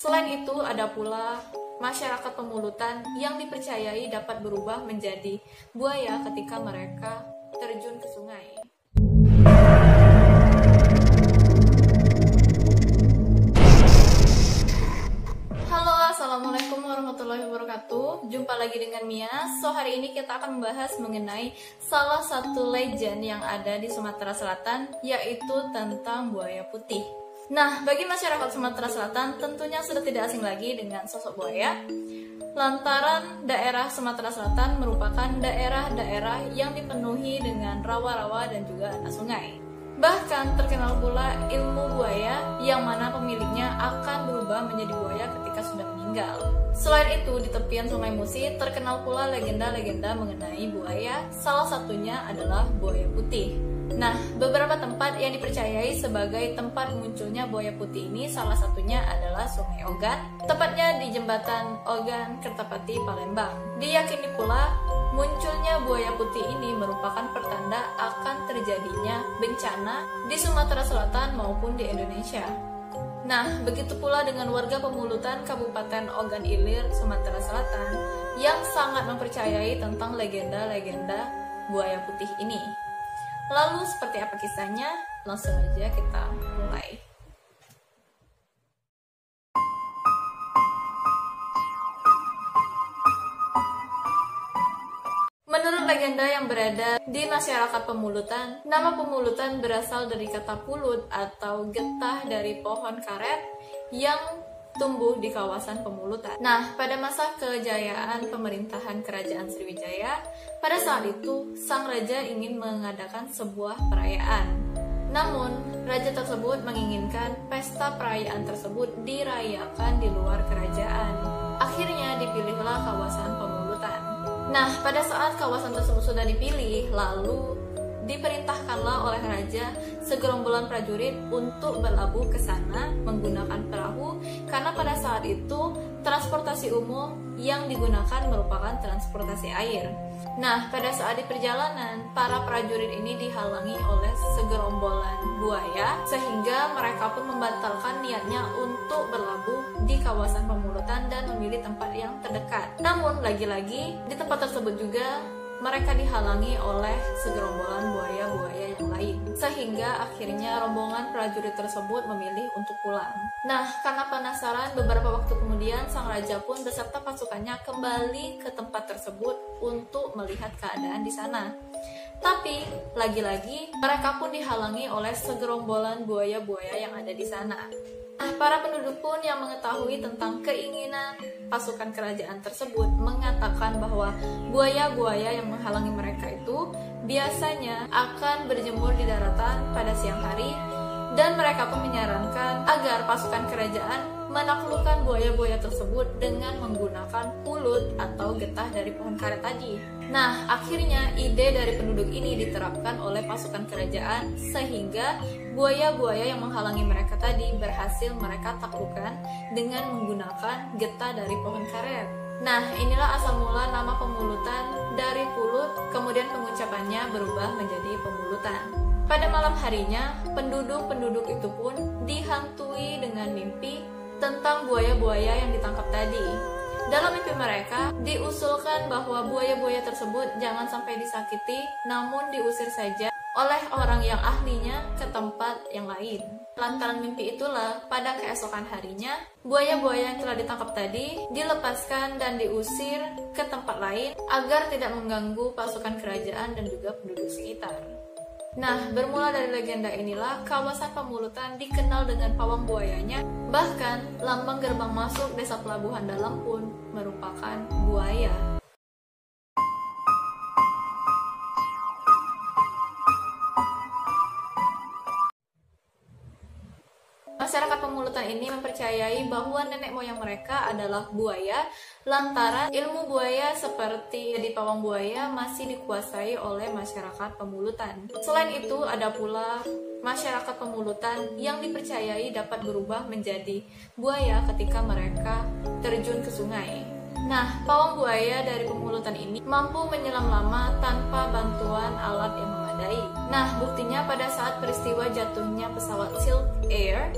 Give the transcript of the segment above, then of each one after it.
Selain itu, ada pula masyarakat pemulutan yang dipercayai dapat berubah menjadi buaya ketika mereka terjun ke sungai. Halo, assalamualaikum warahmatullahi wabarakatuh. Jumpa lagi dengan Mia. Hari ini kita akan membahas mengenai salah satu legend yang ada di Sumatera Selatan, yaitu tentang buaya putih. Nah, bagi masyarakat Sumatera Selatan tentunya sudah tidak asing lagi dengan sosok buaya, lantaran daerah Sumatera Selatan merupakan daerah-daerah yang dipenuhi dengan rawa-rawa dan juga anak sungai. Bahkan terkenal pula ilmu buaya yang mana pemiliknya akan berubah menjadi buaya ketika sudah meninggal. Selain itu, di tepian Sungai Musi terkenal pula legenda-legenda mengenai buaya, salah satunya adalah buaya putih. Nah, beberapa tempat yang dipercayai sebagai tempat munculnya buaya putih ini salah satunya adalah Sungai Ogan, tepatnya di Jembatan Ogan Kertapati, Palembang. Diyakini pula munculnya buaya putih ini merupakan pertanda akan terjadinya bencana di Sumatera Selatan maupun di Indonesia. Nah, begitu pula dengan warga Pemulutan Kabupaten Ogan Ilir, Sumatera Selatan yang sangat mempercayai tentang legenda-legenda buaya putih ini. Lalu seperti apa kisahnya? Langsung aja kita mulai. Menurut legenda yang berada di masyarakat Pemulutan, nama Pemulutan berasal dari kata pulut atau getah dari pohon karet yang tumbuh di kawasan Pemulutan. Nah, pada masa kejayaan pemerintahan Kerajaan Sriwijaya, pada saat itu sang raja ingin mengadakan sebuah perayaan. Namun, raja tersebut menginginkan pesta perayaan tersebut dirayakan di luar kerajaan. Akhirnya dipilihlah kawasan Pemulutan. Nah, pada saat kawasan tersebut sudah dipilih, lalu diperintahkanlah oleh raja segerombolan prajurit untuk berlabuh ke sana menggunakan perahu, karena pada saat itu transportasi umum yang digunakan merupakan transportasi air. Nah, pada saat di perjalanan, para prajurit ini dihalangi oleh segerombolan buaya, sehingga mereka pun membatalkan niatnya untuk berlabuh di kawasan Pemulutan dan memilih tempat yang terdekat. Namun, lagi-lagi di tempat tersebut juga mereka dihalangi oleh segerombolan buaya-buaya yang lain, sehingga akhirnya rombongan prajurit tersebut memilih untuk pulang. Nah, karena penasaran, beberapa waktu kemudian sang raja pun beserta pasukannya kembali ke tempat tersebut untuk melihat keadaan di sana. Tapi, lagi-lagi mereka pun dihalangi oleh segerombolan buaya-buaya yang ada di sana. Nah, para penduduk pun yang mengetahui tentang keinginan pasukan kerajaan tersebut mengatakan bahwa buaya-buaya yang menghalangi mereka itu biasanya akan berjemur di daratan pada siang hari, dan mereka pun menyarankan agar pasukan kerajaan menaklukkan buaya-buaya tersebut dengan menggunakan pulut atau getah dari pohon karet tadi. Nah, akhirnya ide dari penduduk ini diterapkan oleh pasukan kerajaan, sehingga buaya-buaya yang menghalangi mereka tadi berhasil mereka taklukkan dengan menggunakan getah dari pohon karet. Nah, inilah asal mula nama Pemulutan dari pulut, kemudian pengucapannya berubah menjadi Pemulutan. Pada malam harinya, penduduk-penduduk itu pun dihantui dengan mimpi tentang buaya-buaya yang ditangkap tadi. Dalam mimpi mereka, diusulkan bahwa buaya-buaya tersebut jangan sampai disakiti, namun diusir saja oleh orang yang ahlinya ke tempat yang lain. Lantaran mimpi itulah, pada keesokan harinya, buaya-buaya yang telah ditangkap tadi dilepaskan dan diusir ke tempat lain agar tidak mengganggu pasukan kerajaan dan juga penduduk sekitar. Nah, bermula dari legenda inilah kawasan Pemulutan dikenal dengan pawang buayanya. Bahkan, lambang gerbang masuk desa Pelabuhan Dalam pun merupakan buaya. Masyarakat Pemulutan ini mempercayai bahwa nenek moyang mereka adalah buaya, lantaran ilmu buaya seperti di pawang buaya masih dikuasai oleh masyarakat Pemulutan. Selain itu, ada pula masyarakat Pemulutan yang dipercayai dapat berubah menjadi buaya ketika mereka terjun ke sungai. Nah, pawang buaya dari Pemulutan ini mampu menyelam lama tanpa bantuan alat yang memadai. Nah, buktinya pada saat peristiwa jatuhnya pesawat Silk Air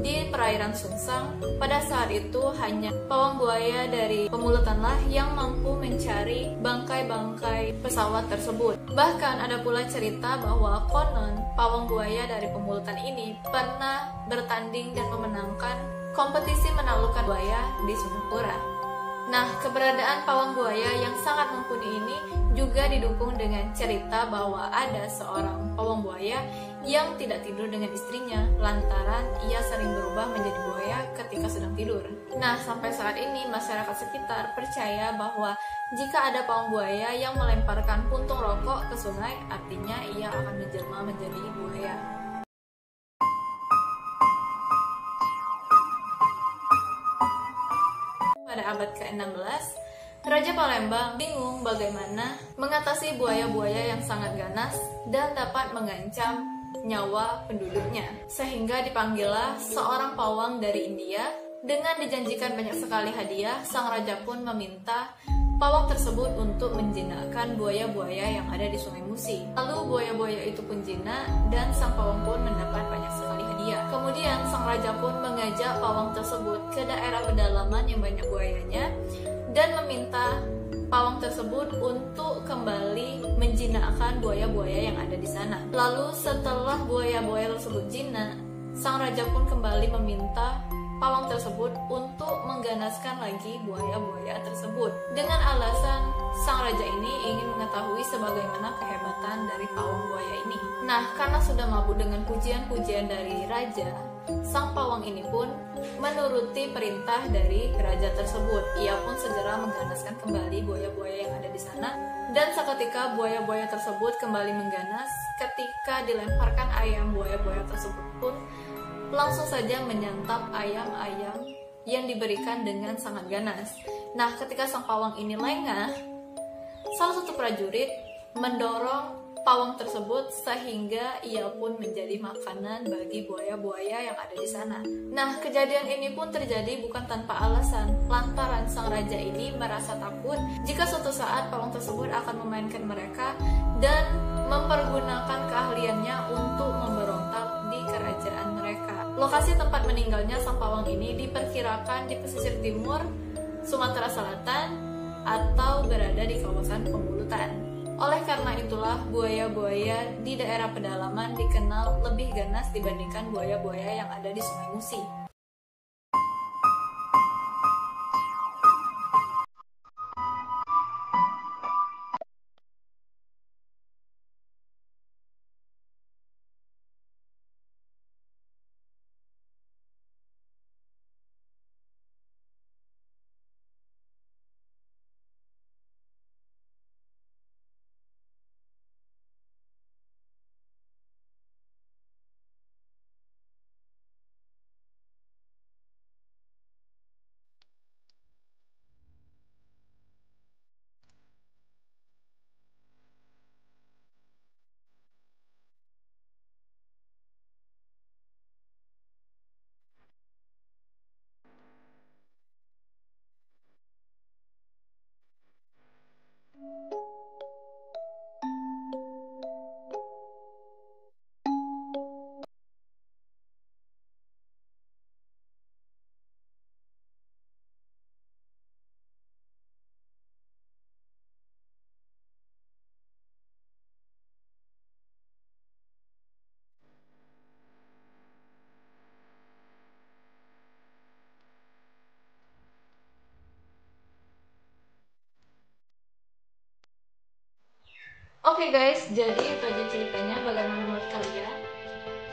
di perairan Sungsang. Pada saat itu hanya pawang buaya dari Pemulutanlah yang mampu mencari bangkai-bangkai pesawat tersebut. Bahkan ada pula cerita bahwa konon pawang buaya dari Pemulutan ini pernah bertanding dan memenangkan kompetisi menaklukkan buaya di Singapura. Nah, keberadaan pawang buaya yang sangat mumpuni ini juga didukung dengan cerita bahwa ada seorang pawang buaya yang tidak tidur dengan istrinya lantaran ia sering berubah menjadi buaya ketika sedang tidur. Nah, sampai saat ini masyarakat sekitar percaya bahwa jika ada pawang buaya yang melemparkan puntung rokok ke sungai, artinya ia akan menjelma menjadi buaya. Pada abad ke-16, Raja Palembang bingung bagaimana mengatasi buaya-buaya yang sangat ganas dan dapat mengancam nyawa penduduknya. Sehingga dipanggillah seorang pawang dari India. Dengan dijanjikan banyak sekali hadiah, sang raja pun meminta pawang tersebut untuk menjinakkan buaya-buaya yang ada di Sungai Musi. Lalu buaya-buaya itu pun jinak dan sang pawang pun mendapat banyak sekali hadiah. Kemudian sang raja pun mengajak pawang tersebut ke daerah pedalaman yang banyak buayanya dan meminta pawang tersebut untuk kembali menjinakkan buaya-buaya yang ada di sana. Lalu setelah buaya-buaya tersebut jinak, sang raja pun kembali meminta pawang tersebut untuk mengganaskan lagi buaya-buaya tersebut. Dengan alasan sang raja ini ingin mengetahui sebagaimana kehebatan dari pawang buaya ini. Nah, karena sudah mabuk dengan pujian-pujian dari raja, sang pawang ini pun menuruti perintah dari raja tersebut. Ia pun segera mengganaskan kembali buaya-buaya yang ada di sana. Dan seketika buaya-buaya tersebut kembali mengganas, ketika dilemparkan ayam, buaya-buaya tersebut pun langsung saja menyantap ayam-ayam yang diberikan dengan sangat ganas. Nah, ketika sang pawang ini lengah, salah satu prajurit mendorong pawang tersebut sehingga ia pun menjadi makanan bagi buaya-buaya yang ada di sana. Nah, kejadian ini pun terjadi bukan tanpa alasan, lantaran sang raja ini merasa takut jika suatu saat pawang tersebut akan memainkan mereka dan mempergunakan keahliannya untuk memberontak di kerajaan mereka. Lokasi tempat meninggalnya sang pawang ini diperkirakan di pesisir timur Sumatera Selatan atau berada di kawasan Pemulutan. Oleh karena itulah buaya-buaya di daerah pedalaman dikenal lebih ganas dibandingkan buaya-buaya yang ada di Sungai Musi. Oke guys, jadi itu aja ceritanya. Bagaimana menurut kalian?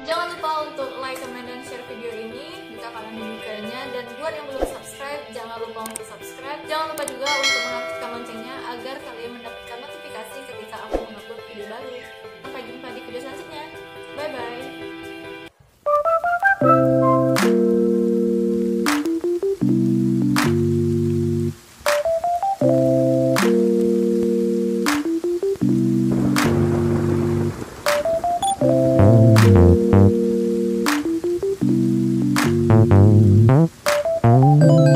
Jangan lupa untuk like, comment, dan share video ini jika kalian menyukainya. Dan buat yang belum subscribe, jangan lupa untuk subscribe. Jangan lupa juga untuk mengaktifkan loncengnya agar kalian mendapatkan notifikasi ketika aku mengupload video baru. Sampai jumpa di video selanjutnya. Bye bye. Thank you.